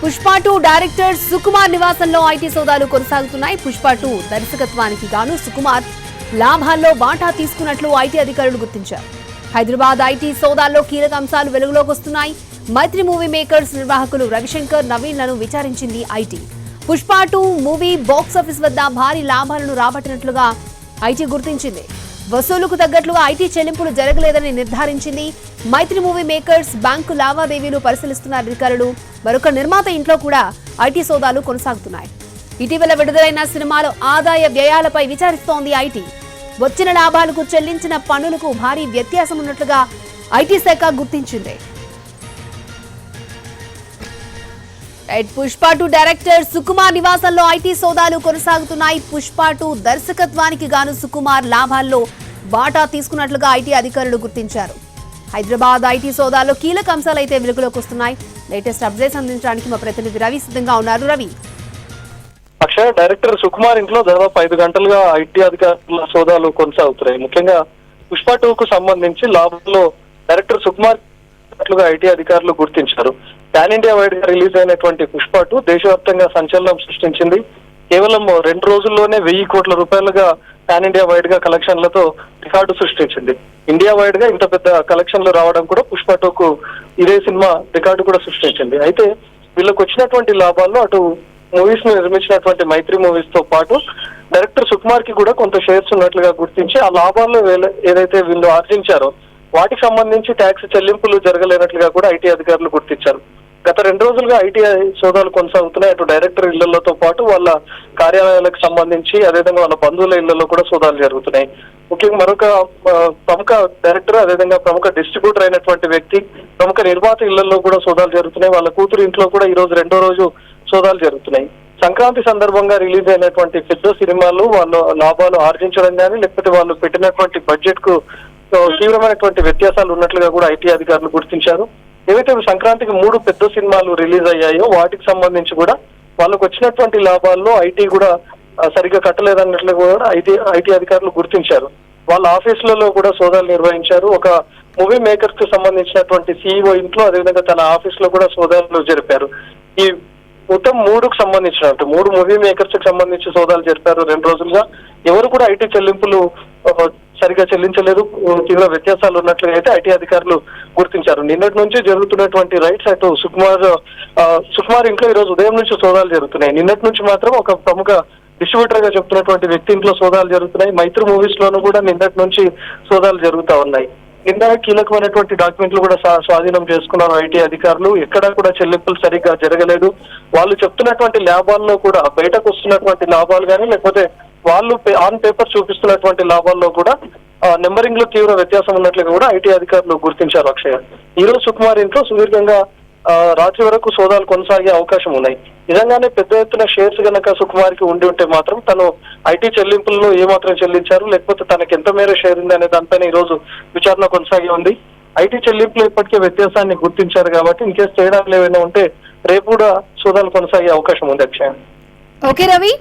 Pushpa 2 director Sukumar నివాసంలో IT సోదాలు కొనసాగుతున్నాయి. పుష్ప 2 దర్శకత్వానికి గాను సుకుమార్ లాభాల్లో వాటా తీసుకున్నట్లు ఐటీ అధికారులు గుర్తించారు. హైదరాబాద్ ఐటీ సోదాల్లో కీలక అంశాలు వెలుగులోకి వస్తున్నాయి. మైత్రి మూవీ మేకర్స్ నిర్వాహకులు రవిశంకర్, నవీన్లను విచారించింది ఐటీ. పుష్ప 2 మూవీ బాక్సాఫీస్ వద్ద భారీ లాభాలను రాబట్టినట్లుగా ఐటీ గుర్తించింది. వసూలుకు తగ్గట్లుగా ఐటీ చెల్లింపులు జరగలేదని నిర్ధారించింది. మైత్రి మూవీ మేకర్స్ బ్యాంకు లావాదేవీలు పరిశీలిస్తున్న అధికారులు. మరొక నిర్మాత ఇంట్లో కూడా ఐటీ సోదాలు కొనసాగుతున్నాయి. ఇటీవల విడుదలైన సినిమాలో ఆదాయ వ్యయాలపై విచారిస్తోంది ఐటీ. వచ్చిన లాభాలకు చెల్లించిన పన్నులకు భారీ వ్యత్యాసం ఉన్నట్లుగా ఐటీ శాఖ గుర్తించింది. పుష్ప 2 డైరెక్టర్ సుకుమార్ నివాసంలో ఐటీ సోదాలు కొనసాగుతున్నాయి. పుష్ప 2 దర్శకత్వానికి గాను సుకుమార్ లాభాల్లో వాటా తీసుకున్నట్లుగా ఐటీ అధికారులు గుర్తించారు. హైదరాబాద్ ఐటీ సోదాల్లో కీలక అంశాలైతే వెలుగులోకి వస్తున్నాయి. లేటెస్ట్ అప్డేట్స్ అందించడానికి మా ప్రతినిధి రవి సిద్ధంగా ఉన్నారు. రవి, అక్షయ్, డైరెక్టర్ సుకుమార్ ఇంట్లో దాదాపు 5 గంటలుగా ఐటీ అధికారుల సోదాలు కొనసాగుతున్నాయి. ముఖ్యంగా పుష్ప 2 కు సంబంధించి లాభంలో డైరెక్టర్ సుకుమార్ ఐటీ అధికారులు గుర్తించారు. పాన్ ఇండియా వైడ్ గా రిలీజ్ అయినటువంటి పుష్ప 2 దేశవ్యాప్తంగా సంచలనం సృష్టించింది. కేవలం 2 రోజుల్లోనే 1000 కోట్ల రూపాయలుగా పాన్ ఇండియా వైడ్ గా కలెక్షన్లతో రికార్డు సృష్టించింది. ఇండియా వైడ్ గా ఇంత పెద్ద కలెక్షన్లు రావడం కూడా పుష్ప 2 కు ఇదే సినిమా రికార్డు కూడా సృష్టించింది. అయితే వీళ్ళకి వచ్చినటువంటి లాభాల్లో అటు మూవీస్ ను నిర్మించినటువంటి మైత్రి మూవీస్ తో పాటు డైరెక్టర్ సుకుమార్ కి కూడా కొంత షేర్స్ ఉన్నట్లుగా గుర్తించి ఆ లాభాల్లో ఏదైతే వీళ్ళు ఆర్జించారో వాటికి సంబంధించి ట్యాక్స్ చెల్లింపులు జరగలేనట్లుగా కూడా ఐటీ అధికారులు గుర్తించారు. గత 2 రోజులుగా ఐటీ సోదాలు కొనసాగుతున్నాయి. అటు డైరెక్టర్ ఇళ్లతో పాటు వాళ్ళ కార్యాలయాలకు సంబంధించి అదేవిధంగా వాళ్ళ బంధువుల ఇళ్లలో కూడా సోదాలు జరుగుతున్నాయి. ముఖ్యంగా మరొక ప్రముఖ డైరెక్టర్ అదేవిధంగా ప్రముఖ డిస్ట్రిబ్యూటర్ అయినటువంటి వ్యక్తి ప్రముఖ నిర్మాత ఇళ్లలో కూడా సోదాలు జరుగుతున్నాయి. వాళ్ళ కూతురు ఇంట్లో కూడా ఈ రోజు 2వ రోజు సోదాలు జరుగుతున్నాయి. సంక్రాంతి సందర్భంగా రిలీజ్ అయినటువంటి పెద్ద సినిమాలు వాళ్ళు లాభాలు ఆర్జించడం కానీ లేకపోతే వాళ్ళు పెట్టినటువంటి బడ్జెట్ కు తీవ్రమైనటువంటి వ్యత్యాసాలు ఉన్నట్లుగా కూడా ఐటీ అధికారులు గుర్తించారు. ఏవైతే సంక్రాంతికి 3 పెద్ద సినిమాలు రిలీజ్ అయ్యాయో వాటికి సంబంధించి కూడా వాళ్ళకు వచ్చినటువంటి లాభాల్లో ఐటీ కూడా సరిగ్గా కట్టలేదన్నట్లు కూడా ఐటీ అధికారులు గుర్తించారు. వాళ్ళ ఆఫీసులలో కూడా సోదాలు నిర్వహించారు. ఒక మూవీ మేకర్స్ కి సంబంధించినటువంటి సీఈఓ ఇంట్లో అదేవిధంగా తన ఆఫీస్ లో కూడా సోదాలు జరిపారు. ఈ మొత్తం 3కు సంబంధించినట్టు 3 మూవీ మేకర్స్ కి సంబంధించి సోదాలు జరిపారు 2 రోజులుగా. ఎవరు కూడా ఐటీ చెల్లింపులు సరిగా చెల్లించలేదు, తీవ్ర వ్యత్యాసాలు ఉన్నట్లుగా అయితే ఐటీ అధికారులు గుర్తించారు. నిన్నటి నుంచి జరుగుతున్నటువంటి రైట్స్ అటు సుకుమార్ ఇంట్లో ఈ రోజు ఉదయం నుంచి సోదాలు జరుగుతున్నాయి. నిన్నటి నుంచి మాత్రం ఒక ప్రముఖ డిస్ట్రిబ్యూటర్ గా చెప్తున్నటువంటి వ్యక్తి ఇంట్లో సోదాలు జరుగుతున్నాయి. మైత్రి మూవీస్ లోనూ కూడా నిన్నటి నుంచి సోదాలు జరుగుతా ఉన్నాయి. నిన్న కీలకమైనటువంటి డాక్యుమెంట్లు కూడా స్వాధీనం చేసుకున్నారు ఐటీ అధికారులు. ఎక్కడా కూడా చెల్లింపులు సరిగ్గా జరగలేదు. వాళ్ళు చెప్తున్నటువంటి లాభాల్లో కూడా బయటకు వస్తున్నటువంటి లాభాలు కానీ లేకపోతే వాళ్ళు ఆన్ పేపర్ చూపిస్తున్నటువంటి లాభాల్లో కూడా నెంబరింగ్ లో తీవ్ర వ్యత్యాసం ఉన్నట్లుగా కూడా ఐటీ అధికారులు గుర్తించారు. అక్షయ్, ఈ రోజు సుకుమార్ ఇంట్లో సుదీర్ఘంగా రాత్రి వరకు సోదాలు కొనసాగే అవకాశం ఉన్నాయి. నిజంగానే పెద్ద ఎత్తున షేర్స్ గనక సుకుమార్ కి ఉండి ఉంటే మాత్రం తను ఐటీ చెల్లింపులను ఏమాత్రం చెల్లించారు లేకపోతే తనకి ఎంత మేర షేర్ ఉంది అనే దానిపైన ఈ రోజు విచారణ కొనసాగి ఉంది. ఐటీ చెల్లింపులు ఇప్పటికే వ్యత్యాసాన్ని గుర్తించారు కాబట్టి ఇన్కేస్ తేడాలు ఏమైనా ఉంటే రేపు కూడా సోదాలు కొనసాగే అవకాశం ఉంది. అక్షయ్, ఓకే రవి.